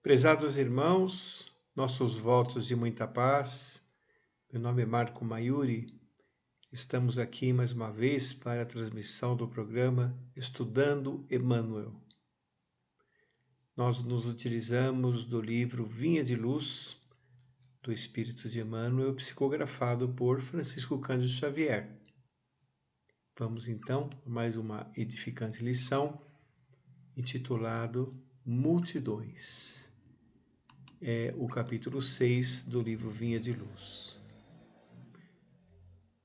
Prezados irmãos, nossos votos de muita paz. Meu nome é Marco Maiuri. Estamos aqui mais uma vez para a transmissão do programa Estudando Emmanuel. Nós nos utilizamos do livro Vinha de Luz, do Espírito de Emmanuel, psicografado por Francisco Cândido Xavier. Vamos então a mais uma edificante lição, intitulado Multidões. É o capítulo 6 do livro Vinha de Luz.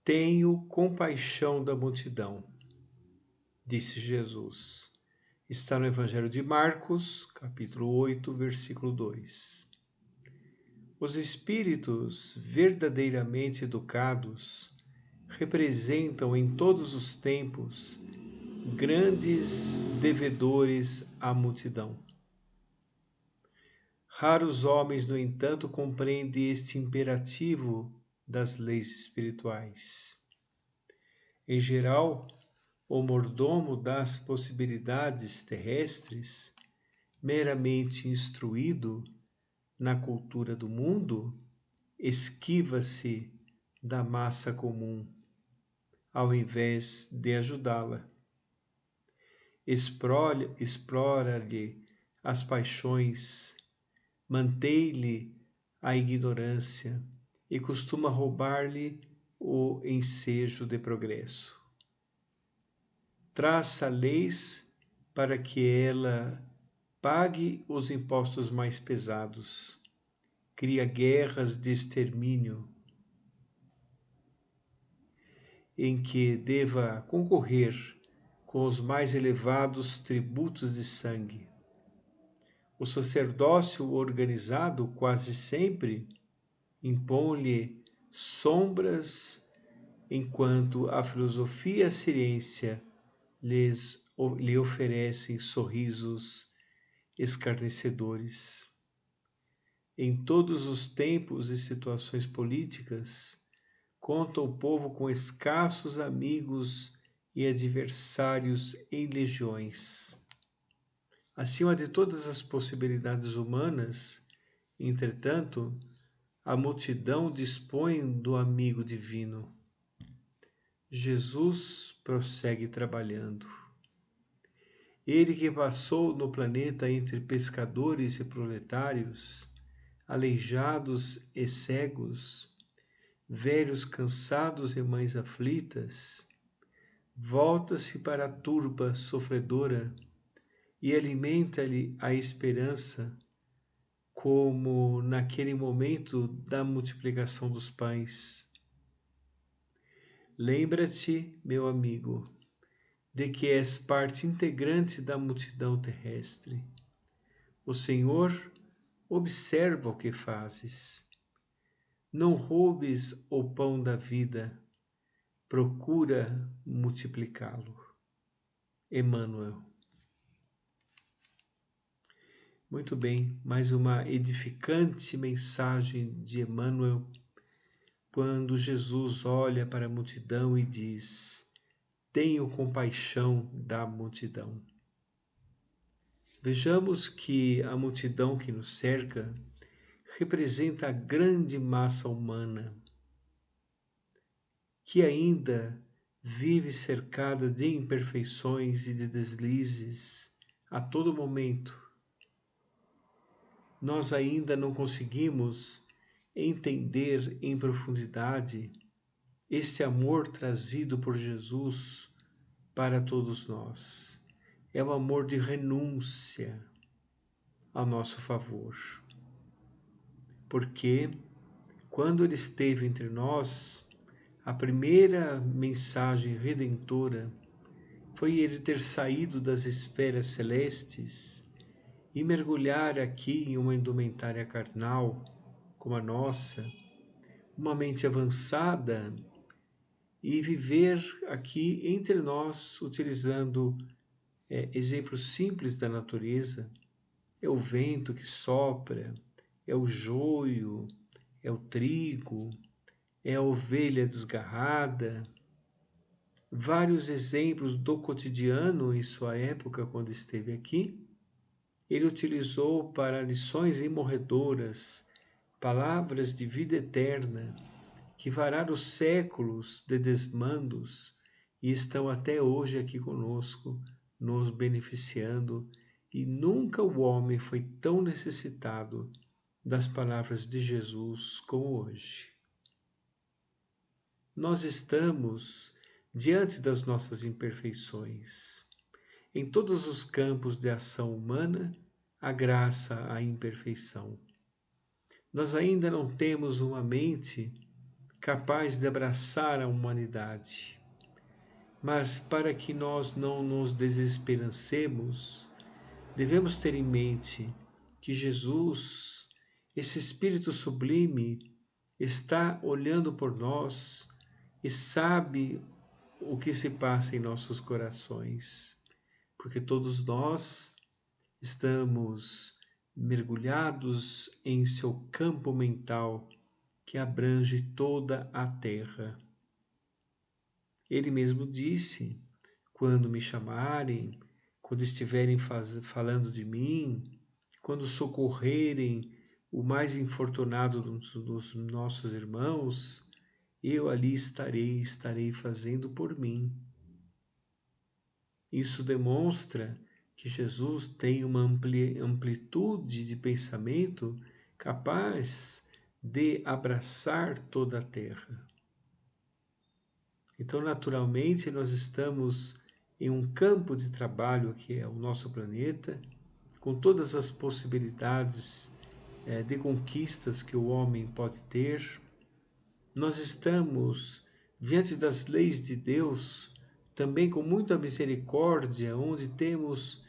Tenho compaixão da multidão, disse Jesus. Está no Evangelho de Marcos, capítulo 8, versículo 2. Os espíritos verdadeiramente educados representam em todos os tempos grandes devedores à multidão. Raros homens, no entanto, compreendem este imperativo das leis espirituais. Em geral, o mordomo das possibilidades terrestres, meramente instruído na cultura do mundo, esquiva-se da massa comum, ao invés de ajudá-la. Explora-lhe as paixões, mantém-lhe a ignorância e costuma roubar-lhe o ensejo de progresso. Traça leis para que ela pague os impostos mais pesados. Cria guerras de extermínio em que deva concorrer com os mais elevados tributos de sangue. O sacerdócio organizado quase sempre impõe-lhe sombras, enquanto a filosofia e a ciência lhe oferecem sorrisos escarnecedores. Em todos os tempos e situações políticas, conta o povo com escassos amigos e adversários em legiões. Acima de todas as possibilidades humanas, entretanto, a multidão dispõe do amigo divino. Jesus prossegue trabalhando. Ele que passou no planeta entre pescadores e proletários, aleijados e cegos, velhos cansados e mães aflitas, volta-se para a turba sofredora e alimenta-lhe a esperança, como naquele momento da multiplicação dos pães. Lembra-te, meu amigo, de que és parte integrante da multidão terrestre. O Senhor observa o que fazes. Não roubes o pão da vida, procura multiplicá-lo. Emmanuel. Muito bem, mais uma edificante mensagem de Emmanuel, quando Jesus olha para a multidão e diz: tenho compaixão da multidão. Vejamos que a multidão que nos cerca representa a grande massa humana, que ainda vive cercada de imperfeições e de deslizes a todo momento. Nós ainda não conseguimos entender em profundidade este amor trazido por Jesus para todos nós. É o amor de renúncia a nosso favor. Porque quando ele esteve entre nós, a primeira mensagem redentora foi ele ter saído das esferas celestes e mergulhar aqui em uma indumentária carnal como a nossa, uma mente avançada, e viver aqui entre nós utilizando exemplos simples da natureza. É o vento que sopra, é o joio, é o trigo, é a ovelha desgarrada. Vários exemplos do cotidiano em sua época quando esteve aqui, ele utilizou para lições imorredoras, palavras de vida eterna, que vararam os séculos de desmandos e estão até hoje aqui conosco, nos beneficiando, e nunca o homem foi tão necessitado das palavras de Jesus como hoje. Nós estamos diante das nossas imperfeições. Em todos os campos de ação humana, a graça, a imperfeição. Nós ainda não temos uma mente capaz de abraçar a humanidade. Mas para que nós não nos desesperancemos, devemos ter em mente que Jesus, esse Espírito sublime, está olhando por nós e sabe o que se passa em nossos corações, porque todos nós estamos mergulhados em seu campo mental que abrange toda a terra. Ele mesmo disse: quando me chamarem, quando estiverem falando de mim, quando socorrerem o mais infortunado dos nossos irmãos, eu ali estarei fazendo por mim. Isso demonstra que Jesus tem uma amplitude de pensamento capaz de abraçar toda a terra. Então, naturalmente, nós estamos em um campo de trabalho que é o nosso planeta, com todas as possibilidades de conquistas que o homem pode ter. Nós estamos diante das leis de Deus, também com muita misericórdia, onde temos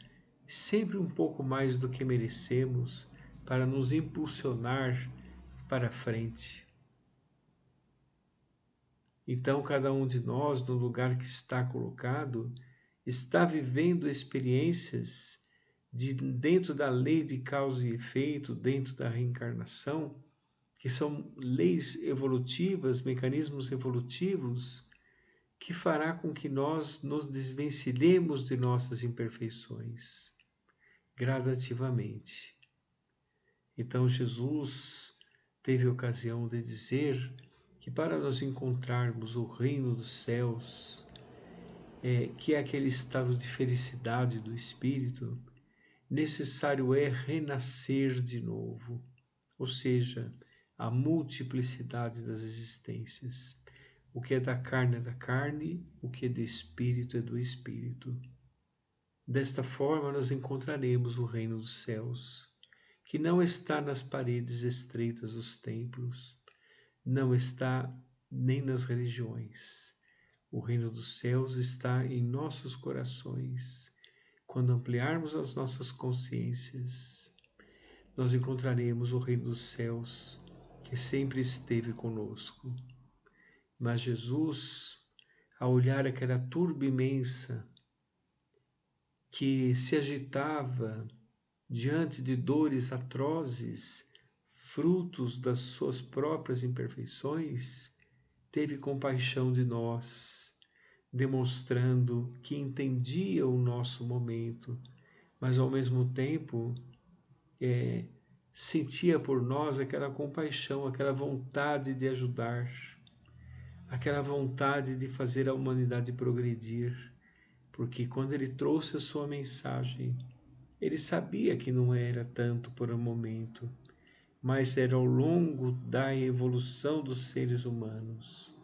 sempre um pouco mais do que merecemos para nos impulsionar para frente. Então, cada um de nós, no lugar que está colocado, está vivendo experiências dentro da lei de causa e efeito, dentro da reencarnação, que são leis evolutivas, mecanismos evolutivos, que fará com que nós nos desvencilhemos de nossas imperfeições, gradativamente. Então, Jesus teve a ocasião de dizer que para nós encontrarmos o reino dos céus, que é aquele estado de felicidade do Espírito, necessário é renascer de novo, ou seja, a multiplicidade das existências. O que é da carne, o que é do Espírito é do Espírito. Desta forma, nós encontraremos o reino dos céus, que não está nas paredes estreitas dos templos, não está nem nas religiões. O reino dos céus está em nossos corações. Quando ampliarmos as nossas consciências, nós encontraremos o reino dos céus, que sempre esteve conosco. Mas Jesus, ao olhar aquela turba imensa que se agitava diante de dores atrozes, frutos das suas próprias imperfeições, teve compaixão de nós, demonstrando que entendia o nosso momento, mas ao mesmo tempo sentia por nós aquela compaixão, aquela vontade de ajudar, aquela vontade de fazer a humanidade progredir, porque quando ele trouxe a sua mensagem, ele sabia que não era tanto por um momento, mas era ao longo da evolução dos seres humanos.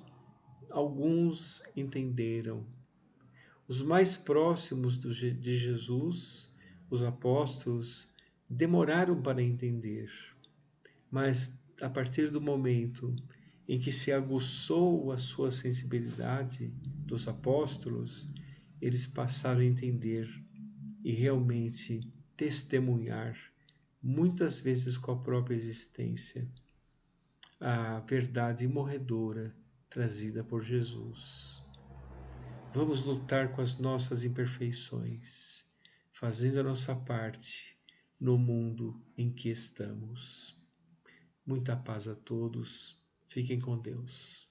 Alguns entenderam. Os mais próximos de Jesus, os apóstolos, demoraram para entender, mas a partir do momento em que se aguçou a sua sensibilidade dos apóstolos, eles passaram a entender e realmente testemunhar, muitas vezes com a própria existência, a verdade morredora trazida por Jesus. Vamos lutar com as nossas imperfeições, fazendo a nossa parte no mundo em que estamos. Muita paz a todos. Fiquem com Deus.